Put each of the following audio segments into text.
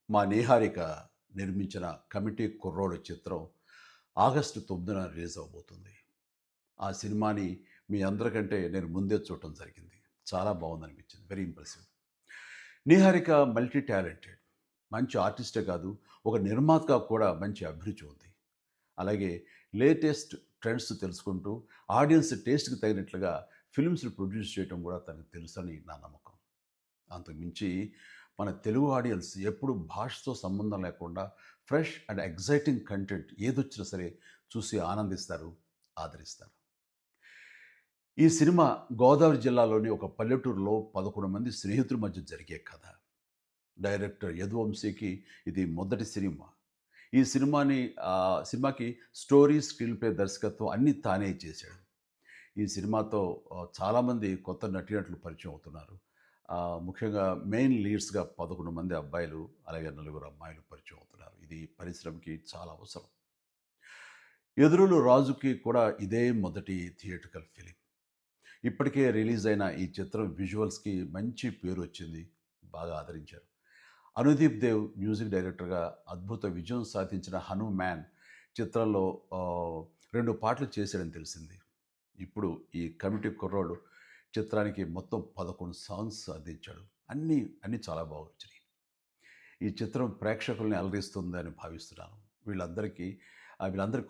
మా నీహారిక నిర్మించిన 'కమిటీ కుర్రోడు' చిత్రం ఆగస్టు 9న రిలీజ్ అవ్వబోతుంది. ఆ సినిమాని మీ అందరికంటే నేను ముందే చూడటం జరిగింది. చాలా బాగుందనిపించింది. Very impressive. Niharika multi talented. మంచి ఆర్టిస్టే కాదు, ఒక నిర్మాతగా కూడా మంచి అభిరుచి ఉంది. అలాగే లేటెస్ట్ ట్రెండ్స్ తెలుసుకుంటూ ఆడియన్స్ టేస్ట్‌కి తగినట్లుగా ఫిల్మ్స్‌ని ప్రొడ్యూస్ చేయటం కూడా తనకు తెలుసని నా నమ్మకం. అంతకుమించి మన తెలుగు ఆడియన్స్ ఎప్పుడు భాషతో సంబంధం లేకుండా ఫ్రెష్ అండ్ ఎగ్జైటింగ్ కంటెంట్ ఏదొచ్చినా సరే చూసి ఆనందిస్తారు, ఆదరిస్తారు. ఈ సినిమా గోదావరి జిల్లాలోని ఒక పల్లెటూరులో 11 మంది స్నేహితుల మధ్య జరిగే కథ. డైరెక్టర్ యదువంశీకి ఇది మొదటి సినిమా. ఈ సినిమాకి స్టోరీ, స్క్రీన్ ప్లే, దర్శకత్వం అన్నీ తానే చేశాడు. ఈ సినిమాతో చాలామంది కొత్త నటీనటులు పరిచయం అవుతున్నారు. ముఖ్యంగా మెయిన్ లీడ్స్‌గా 11 మంది అబ్బాయిలు, అలాగే నలుగురు అమ్మాయిలు పరిచయం అవుతున్నారు. ఇది పరిశ్రమకి చాలా అవసరం. 'ఎదురులు రాజు'కి కూడా ఇదే మొదటి థియేట్రికల్ ఫిలిం. ఇప్పటికే రిలీజ్ అయిన ఈ చిత్రం విజువల్స్‌కి మంచి పేరొచ్చింది. బాగా ఆదరించారు. అనుదీప్ దేవ్ మ్యూజిక్ డైరెక్టర్‌గా అద్భుత విజయం సాధించిన 'హనుమాన్' చిత్రంలో 2 పాటలు చేశాడని తెలిసింది. ఇప్పుడు ఈ 'కమిటీ కుర్రోడు' చిత్రానికి మొత్తం 11 సాంగ్స్ అందించాడు. అన్నీ చాలా బాగా వచ్చినాయి. ఈ చిత్రం ప్రేక్షకుల్ని అలరిస్తుందని భావిస్తున్నాను. వీళ్ళందరి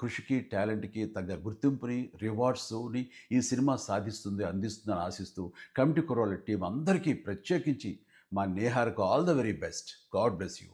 కృషికి, టాలెంట్‌కి తగ్గ గుర్తింపుని, రివార్డ్స్‌ని ఈ సినిమా సాధిస్తుంది, అందిస్తుందని ఆశిస్తూ 'కమిటీ కుర్రోళ్ళ' టీమ్ అందరికీ ప్రత్యేకించి మా నేహార్‌కు all the very best. God bless you.